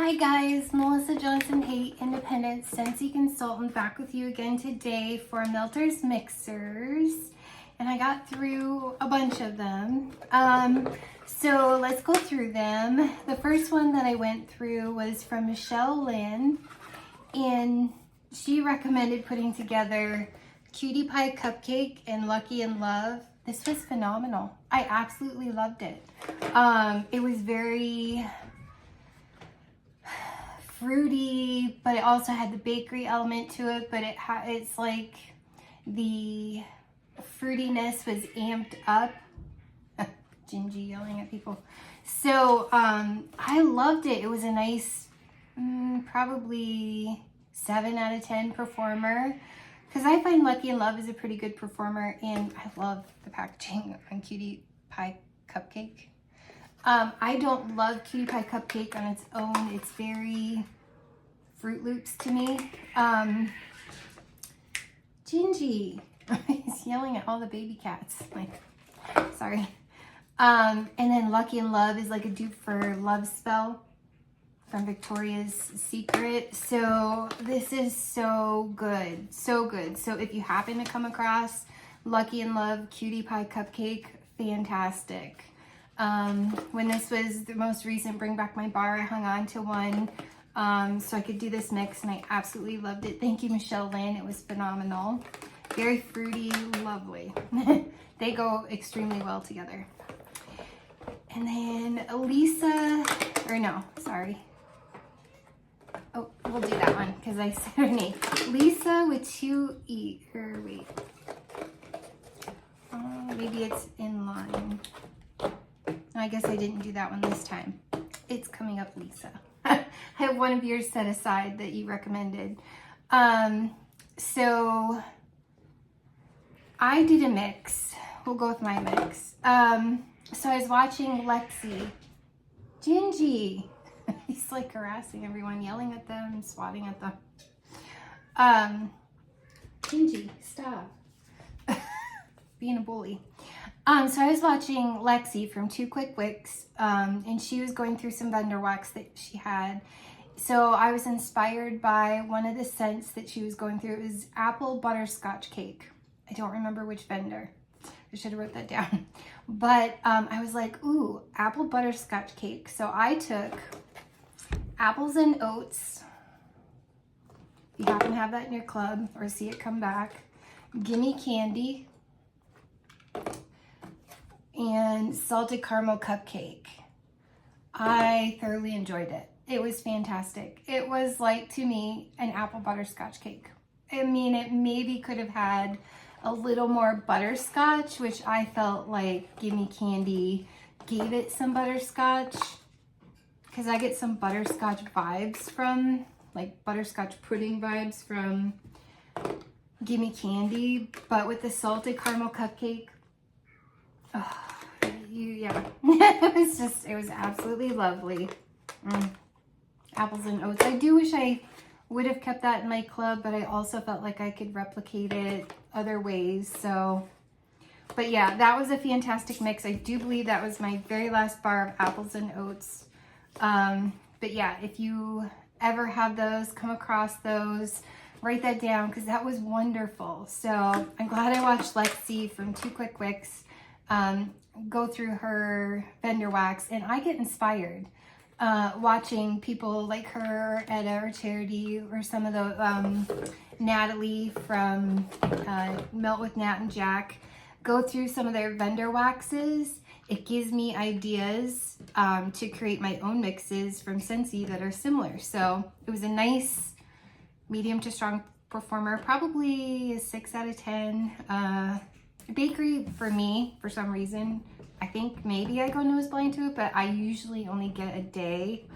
Hi guys, Melissa Johnson Haight, independent Scentsy consultant, back with you again today for Melter's Mixers, and I got through a bunch of them. So let's go through them. The first one that I went through was from Michelle Lynn, and she recommended putting together Cutie Pie Cupcake and Lucky in Love. This was phenomenal. I absolutely loved it. It was very fruity, but it also had the bakery element to it, but it's like the fruitiness was amped up. Gingy yelling at people. So I loved it. It was a nice probably 7 out of 10 performer, because I find Lucky in Love is a pretty good performer, and I love the packaging on Cutie Pie Cupcake. I don't love Cutie Pie Cupcake on its own. It's very Fruit Loops to me. Gingy, he's yelling at all the baby cats. Like, sorry. And then Lucky in Love is like a dupe for Love Spell from Victoria's Secret. So this is so good, so good. So if you happen to come across Lucky in Love Cutie Pie Cupcake, fantastic. When this was the most recent Bring Back My Bar, I hung on to one so I could do this mix, and I absolutely loved it. Thank you, Michelle Lynn. It was phenomenal. Very fruity, lovely. They go extremely well together. And then Lisa, or no, sorry. Oh, we'll do that one because I said her name. Lisa with 2 E, or wait. Maybe it's in line. I guess I didn't do that one this time. It's coming up, Lisa. I have one of yours set aside that you recommended. So I did a mix. We'll go with my mix. So I was watching Lexi. Gingy. He's like harassing everyone, yelling at them, swatting at them. Gingy, stop. Being a bully. So I was watching Lexi from Two Quick Wicks, and she was going through some vendor wax that she had. So I was inspired by one of the scents that she was going through. It was apple butterscotch cake. I don't remember which vendor. I should have wrote that down. But I was like, ooh, apple butterscotch cake. So I took apples and oats. If you happen to have that in your club or see it come back. Gimme candy. And salted caramel cupcake. I thoroughly enjoyed it. It was fantastic. It was like, to me, an apple butterscotch cake. I mean, it maybe could have had a little more butterscotch, which I felt like Gimme Candy gave it some butterscotch, because I get some butterscotch vibes from, like butterscotch pudding vibes from Gimme Candy, but with the salted caramel cupcake, oh, yeah. It was absolutely lovely. Apples and oats. I do wish I would have kept that in my club, but I also felt like I could replicate it other ways. So, but yeah, that was a fantastic mix. I do believe that was my very last bar of apples and oats. But yeah, if you ever have those, come across those, write that down, because that was wonderful. So I'm glad I watched Lexi from Two Quick Wicks go through her vendor wax, and I get inspired watching people like her, Etta or Charity, or some of the Natalie from Melt with Nat and Jack go through some of their vendor waxes. It gives me ideas to create my own mixes from Scentsy that are similar. So it was a nice medium to strong performer, probably a 6 out of 10. Bakery for me, for some reason, I think maybe I go nose blind to it, but I usually only get a day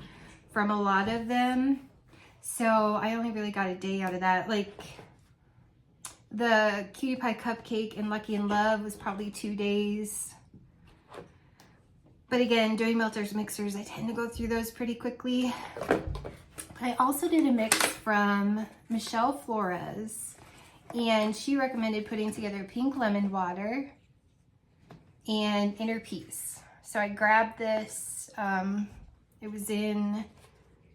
from a lot of them. So I only really got a day out of that. Like the Cutie Pie Cupcake and Lucky in Love was probably 2 days. But again, doing Melter's Mixers, I tend to go through those pretty quickly. I also did a mix from Michelle Flores, and she recommended putting together pink lemon water and inner peace. So I grabbed this, it was in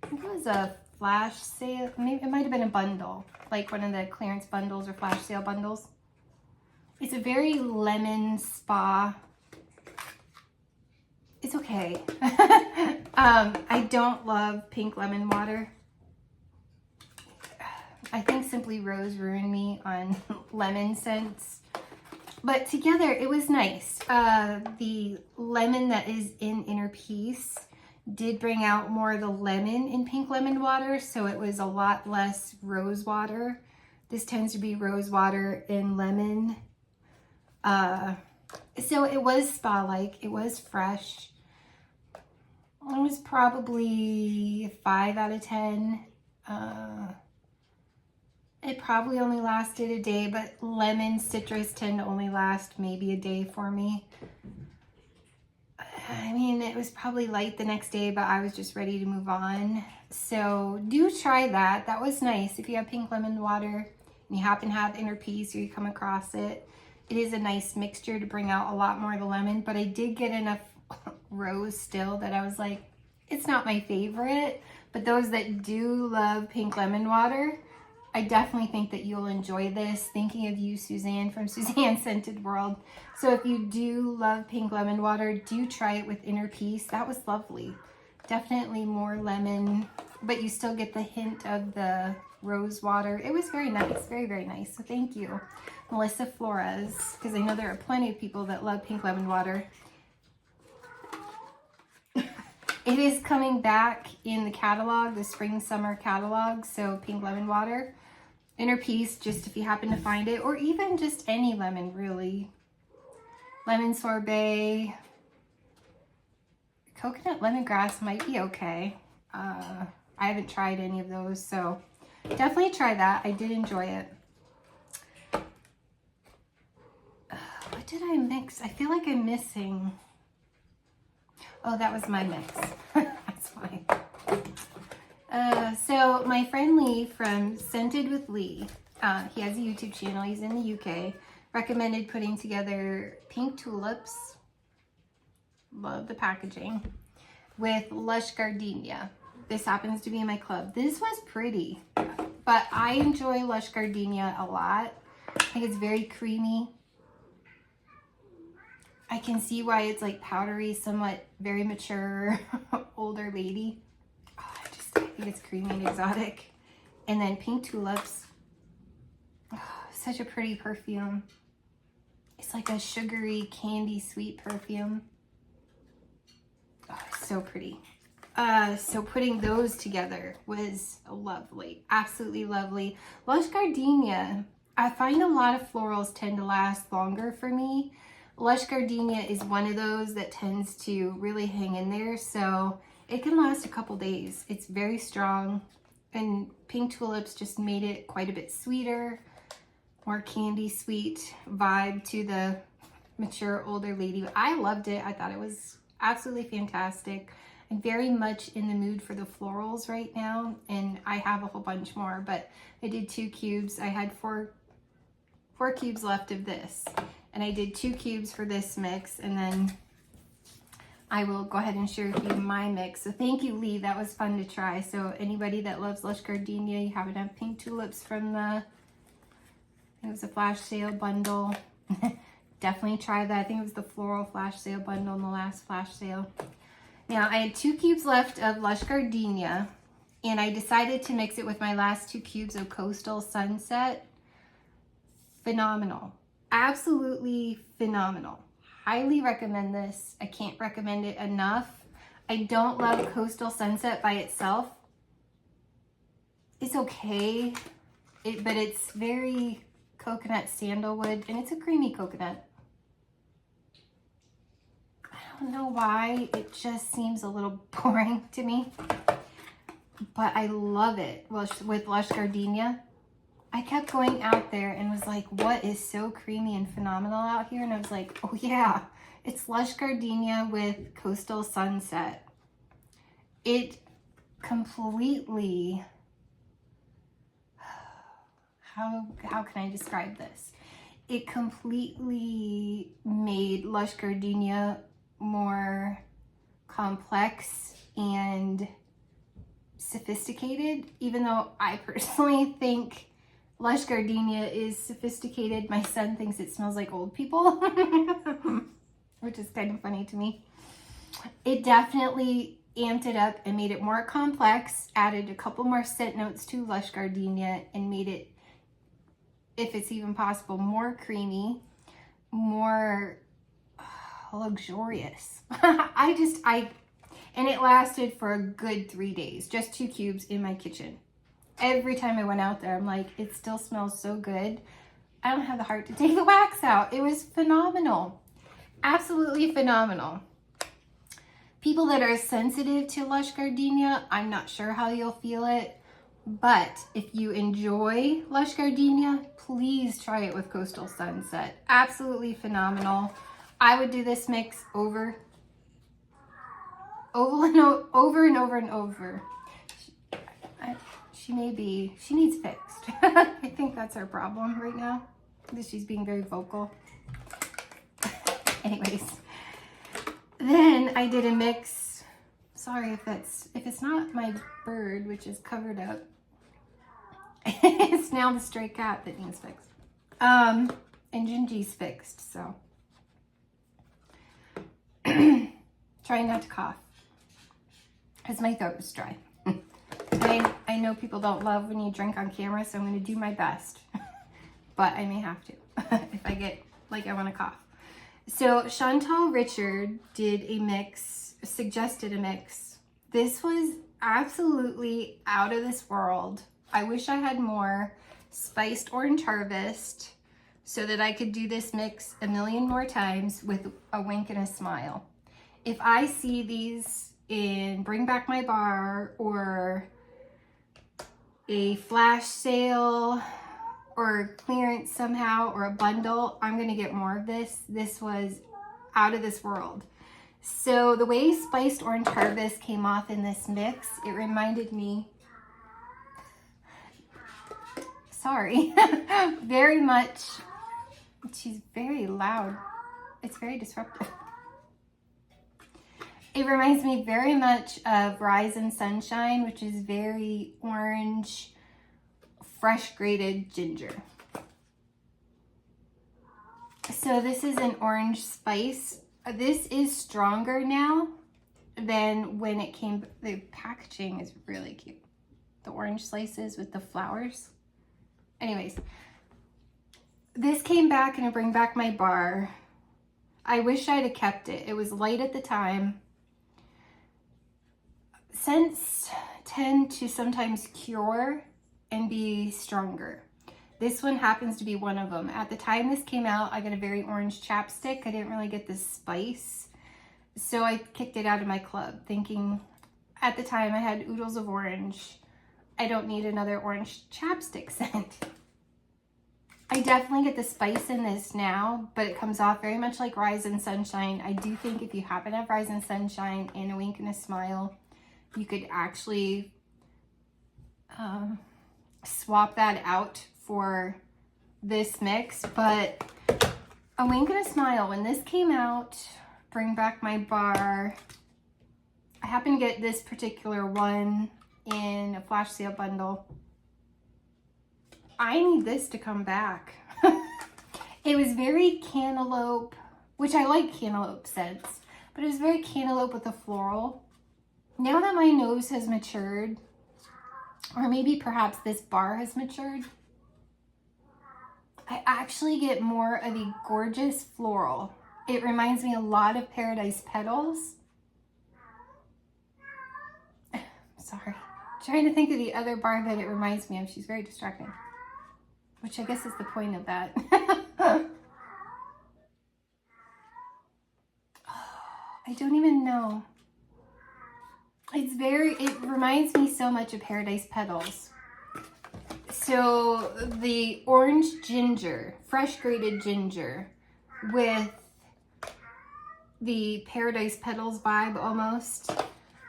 I think it was a flash sale. Maybe it might have been a bundle, like one of the clearance bundles or flash sale bundles. It's a very lemon spa. It's okay. I don't love pink lemon water. I think Simply Rose ruined me on lemon scents. But together, it was nice. The lemon that is in Inner Peace did bring out more of the lemon in pink lemon water, so it was a lot less rose water. This tends to be rose water and lemon. So it was spa-like. It was fresh. It was probably 5 out of 10. It probably only lasted a day, but lemon, citrus tend to only last maybe a day for me. I mean, it was probably light the next day, but I was just ready to move on. So do try that. That was nice. If you have pink lemon water and you happen to have Inner Peace or you come across it, it is a nice mixture to bring out a lot more of the lemon, but I did get enough rose still that I was like, it's not my favorite, but those that do love pink lemon water, I definitely think that you'll enjoy this. Thinking of you, Suzanne from Suzanne Scented World. So if you do love pink lemon water, do try it with Inner Peace. That was lovely. Definitely more lemon, but you still get the hint of the rose water. It was very nice, very, very nice. So thank you, Melissa Flores, because I know there are plenty of people that love pink lemon water. It is coming back in the catalog, the spring summer catalog. So pink lemon water, Inner Peace, just if you happen to find it, or even just any lemon really. Lemon sorbet, coconut lemongrass might be okay. I haven't tried any of those, so definitely try that. I did enjoy it. What did I mix? I feel like I'm missing. Oh, that was my mix. That's fine. So my friend Lee from Scented with Lee, he has a YouTube channel. He's in the UK. Recommended putting together pink tulips. Love the packaging. With lush gardenia. This happens to be in my club. This was pretty, but I enjoy lush gardenia a lot. I think it's very creamy. I can see why it's like powdery, somewhat very mature, older lady. Oh, I think it's creamy and exotic. And then pink tulips. Oh, such a pretty perfume. It's like a sugary, candy, sweet perfume. Oh, so pretty. So putting those together was lovely. Absolutely lovely. Lush gardenia. I find a lot of florals tend to last longer for me. Lush gardenia is one of those that tends to really hang in there, so it can last a couple days. It's very strong, and pink tulips just made it quite a bit sweeter, more candy sweet vibe to the mature older lady. I loved it. I thought it was absolutely fantastic. I'm very much in the mood for the florals right now, and I have a whole bunch more, but I did 2 cubes. I had four cubes left of this. And I did 2 cubes for this mix, and then I will go ahead and share with you my mix. So thank you, Lee. That was fun to try. So anybody that loves lush gardenia, you happen to have pink tulips from it was a flash sale bundle. Definitely try that. I think it was the floral flash sale bundle in the last flash sale. Now I had 2 cubes left of lush gardenia, and I decided to mix it with my last 2 cubes of Coastal Sunset. Phenomenal. Absolutely phenomenal. Highly recommend this. I can't recommend it enough. I don't love Coastal Sunset by itself. It's okay, but it's very coconut sandalwood, and it's a creamy coconut. I don't know why, it just seems a little boring to me, but I love it. Well, with lush gardenia, I kept going out there and was like, what is so creamy and phenomenal out here? And I was like, oh yeah, it's lush gardenia with Coastal Sunset. It completely, how can I describe this? It completely made lush gardenia more complex and sophisticated, even though I personally think Lush Gardenia is sophisticated. My son thinks it smells like old people, which is kind of funny to me. It definitely amped it up and made it more complex, added a couple more scent notes to Lush Gardenia, and made it, if it's even possible, more creamy, more luxurious. And it lasted for a good 3 days, just 2 cubes in my kitchen. Every time I went out there, I'm like, it still smells so good. I don't have the heart to take the wax out. It was phenomenal. Absolutely phenomenal. People that are sensitive to Lush Gardenia, I'm not sure how you'll feel it, but if you enjoy Lush Gardenia, please try it with Coastal Sunset. Absolutely phenomenal. I would do this mix over and over. She needs fixed. I think that's our problem right now, that she's being very vocal. Anyways, then I did a mix. Sorry if it's not my bird, which is covered up. It's now the stray cat that needs fixed. And Gingy's fixed, so. Trying not to cough, because my throat is dry. I know people don't love when you drink on camera, so I'm going to do my best. But I may have to if I get like I want to cough. So Chantal Richard did a mix, suggested a mix. This was absolutely out of this world. I wish I had more spiced orange harvest so that I could do this mix a million more times with a wink and a smile. If I see these in Bring Back My Bar or a flash sale or clearance somehow or a bundle, I'm gonna get more of this. This was out of this world. So the way spiced orange harvest came off in this mix, it reminded me, sorry, very much, she's very loud. It's very disruptive. It reminds me very much of Rise and Sunshine, which is very orange, fresh grated ginger. So this is an orange spice. This is stronger now than when it came. The packaging is really cute. The orange slices with the flowers. Anyways, this came back in a Bring Back My Bar. I wish I'd have kept it. It was light at the time. Scents tend to sometimes cure and be stronger. This one happens to be one of them. At the time this came out, I got a very orange chapstick. I didn't really get the spice. So I kicked it out of my club, thinking at the time I had oodles of orange. I don't need another orange chapstick scent. I definitely get the spice in this now, but it comes off very much like Rise and Sunshine. I do think if you happen to have Rise and Sunshine and a wink and a smile, you could actually swap that out for this mix. But a wink and a smile, when this came out, Bring Back My Bar, I happened to get this particular one in a flash sale bundle. I need this to come back. It was very cantaloupe, which I like cantaloupe scents, but it was very cantaloupe with a floral. Now that my nose has matured, or maybe perhaps this bar has matured, I actually get more of a gorgeous floral. It reminds me a lot of Paradise Petals. Sorry. I'm trying to think of the other bar that it reminds me of. She's very distracting, which I guess is the point of that. I don't even know. It reminds me so much of Paradise Petals. So the orange ginger, fresh grated ginger with the Paradise Petals vibe almost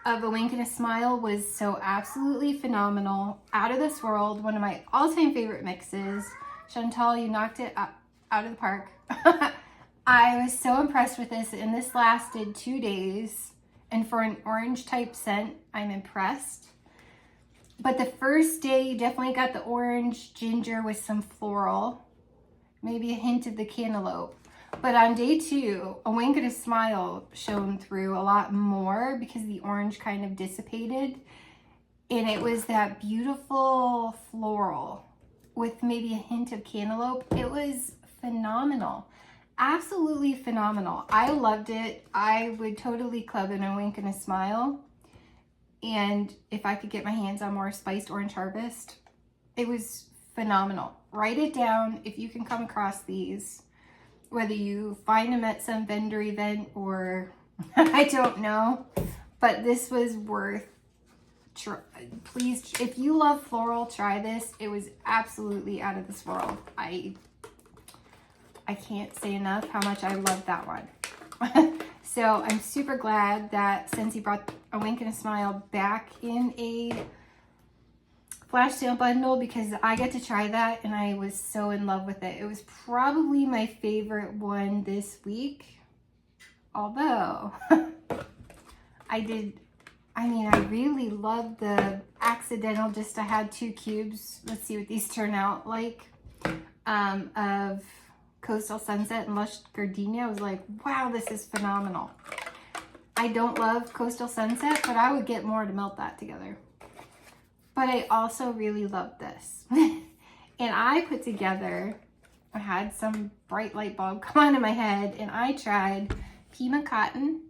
of a wink and a smile was so absolutely phenomenal. Out of this world, one of my all-time favorite mixes. Chantal, you knocked it out of the park. I was so impressed with this, and this lasted 2 days. And for an orange type scent, I'm impressed. But the first day, you definitely got the orange ginger with some floral, maybe a hint of the cantaloupe. But on day 2, a wink and a smile shone through a lot more because the orange kind of dissipated. And it was that beautiful floral with maybe a hint of cantaloupe. It was phenomenal. Absolutely phenomenal. I loved it. I would totally club in a wink and a smile. And if I could get my hands on more spiced orange harvest, it was phenomenal. Write it down if you can come across these, whether you find them at some vendor event or I don't know, but this was worth please, if you love floral, try this. It was absolutely out of this world. I can't say enough how much I love that one. So I'm super glad that Scentsy brought a wink and a smile back in a flash sale bundle because I got to try that and I was so in love with it. It was probably my favorite one this week. Although I really loved the accidental, I had 2 cubes. Let's see what these turn out like, of Coastal Sunset and Lush Gardenia. I was like, wow, this is phenomenal. I don't love Coastal Sunset, but I would get more to melt that together. But I also really loved this. And I put together, I had some bright light bulb come on in my head, and I tried Pima Cotton.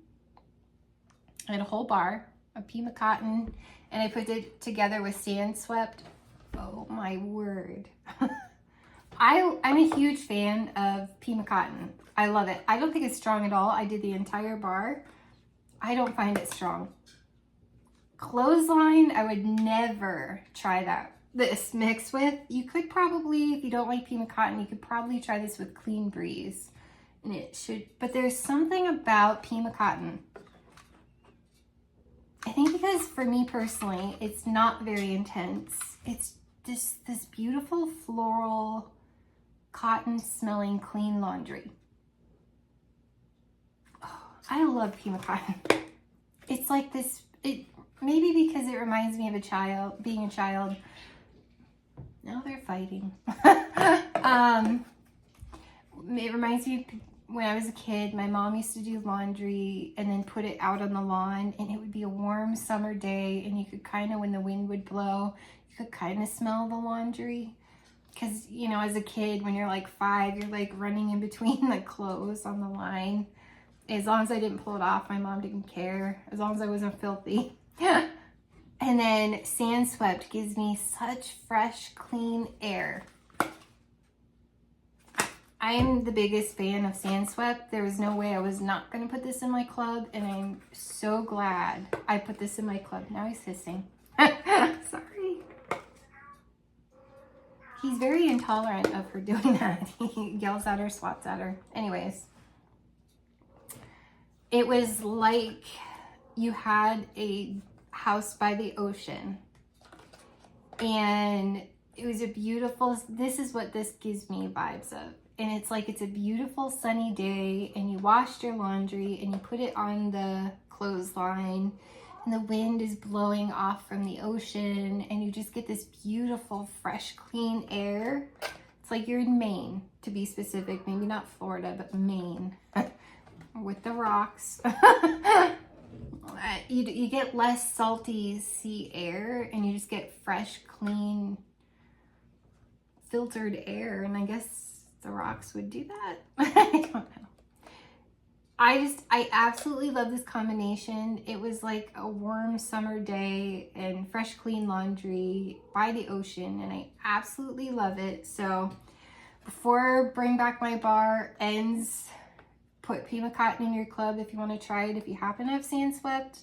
I had a whole bar of Pima Cotton, and I put it together with Sand Swept. Oh my word. I'm a huge fan of Pima Cotton. I love it. I don't think it's strong at all. I did the entire bar. I don't find it strong. Clothesline, I would never try this mix with. You could probably, if you don't like Pima Cotton, you could probably try this with Clean Breeze. And it should, but there's something about Pima Cotton. I think because for me personally, it's not very intense. It's just this beautiful floral, cotton smelling clean laundry. Oh, I love Pima Cotton. It's like this, maybe because it reminds me of a child, being a child. Now they're fighting. It reminds me of when I was a kid, my mom used to do laundry and then put it out on the lawn, and it would be a warm summer day, and you could kind of, when the wind would blow, you could kind of smell the laundry. Because, you know, as a kid, when you're like 5, you're like running in between the clothes on the line. As long as I didn't pull it off, my mom didn't care. As long as I wasn't filthy. And then Sand Swept gives me such fresh, clean air. I'm the biggest fan of Sand Swept. There was no way I was not going to put this in my club, and I'm so glad I put this in my club. Now he's hissing. Sorry. He's very intolerant of her doing that. He yells at her, swats at her. Anyways, it was like you had a house by the ocean, and it was a beautiful, this is what this gives me vibes of. And it's like it's a beautiful sunny day, and you washed your laundry and you put it on the clothesline, and the wind is blowing off from the ocean, and you just get this beautiful, fresh, clean air. It's like you're in Maine, to be specific. Maybe not Florida, but Maine. With the rocks. You get less salty sea air, and you just get fresh, clean, filtered air. And I guess the rocks would do that. I don't know. I absolutely love this combination. It was like a warm summer day and fresh, clean laundry by the ocean, and I absolutely love it. So before Bring Back My Bar ends, put Pima Cotton in your club if you want to try it. If you happen to have Sand Swept,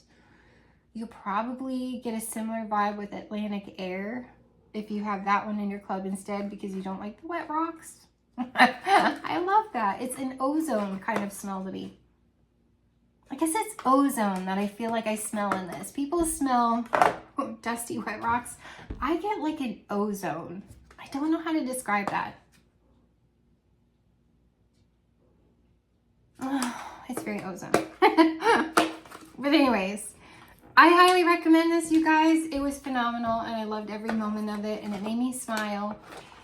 you'll probably get a similar vibe with Atlantic Air if you have that one in your club instead, because you don't like the wet rocks. I love that. It's an ozone kind of smell to me. I guess it's ozone that I feel like I smell in this. People smell dusty wet rocks. I get like an ozone. I don't know how to describe that. Oh, it's very ozone. But anyways, I highly recommend this, you guys. It was phenomenal, and I loved every moment of it, and it made me smile,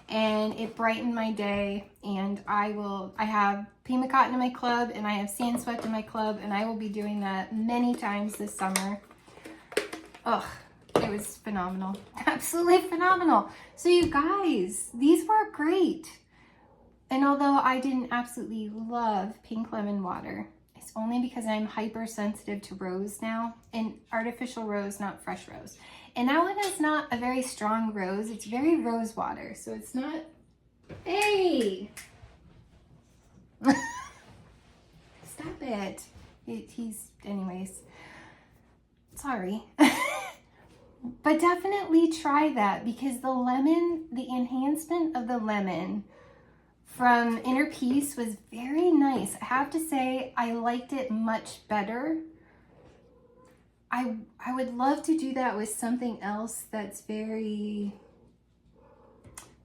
and it brightened my day. And I have Pima Cotton in my club, and I have Sand Swept in my club, and I will be doing that many times this summer. Ugh, it was phenomenal. Absolutely phenomenal. So you guys, these were great. And although I didn't absolutely love pink lemon water, it's only because I'm hypersensitive to rose now, and artificial rose, not fresh rose. And that one is not a very strong rose. It's very rose water, so it's not, hey! Stop it. Anyways, sorry. But definitely try that, because the lemon, the enhancement of the lemon from Inner Peace was very nice. I have to say, I liked it much better. I would love to do that with something else that's very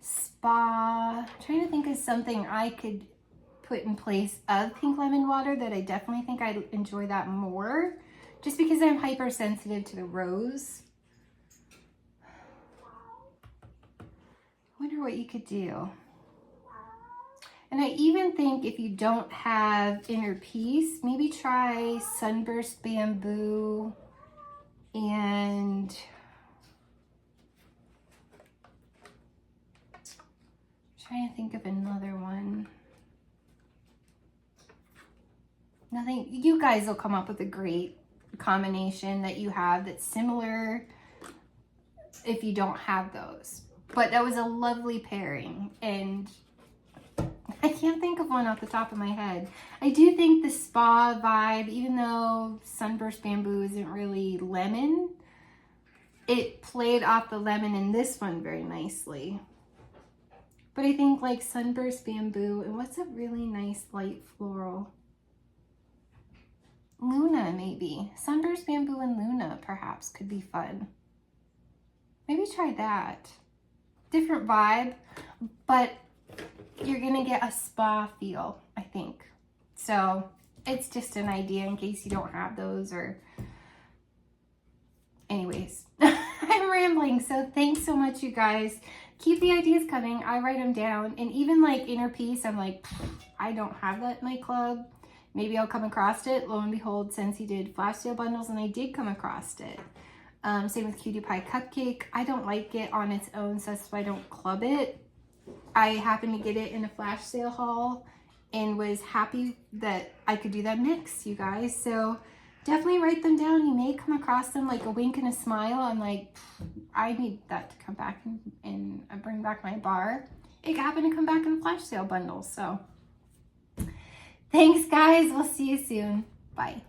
spa. I'm trying to think of something I could put in place of pink lemon water that I definitely think I'd enjoy that more, just because I'm hypersensitive to the rose. I wonder what you could do. And I even think if you don't have Inner Peace, maybe try Sunburst Bamboo and trying to think of another one. Nothing, you guys will come up with a great combination that you have that's similar if you don't have those. But that was a lovely pairing, and I can't think of one off the top of my head. I do think the spa vibe, even though Sunburst Bamboo isn't really lemon, it played off the lemon in this one very nicely. But I think like Sunburst Bamboo, and what's a really nice light floral? Luna, maybe. Sunburst Bamboo and Luna perhaps could be fun. Maybe try that. Different vibe, but you're gonna get a spa feel, I think. So it's just an idea in case you don't have those, or anyways. I'm rambling, so thanks so much, you guys. Keep the ideas coming. I write them down, and even like Inner Peace, I'm like, I don't have that in my club. Maybe I'll come across it. Lo and behold, Scentsy did flash sale bundles, and I did come across it. Same with Cutie Pie Cupcake. I don't like it on its own, so that's why I don't club it. I happened to get it in a flash sale haul and was happy that I could do that mix, you guys. So definitely write them down. You may come across them like a wink and a smile. I'm like, I need that to come back and bring back my bar. It happened to come back in a flash sale bundle. So thanks, guys. We'll see you soon. Bye.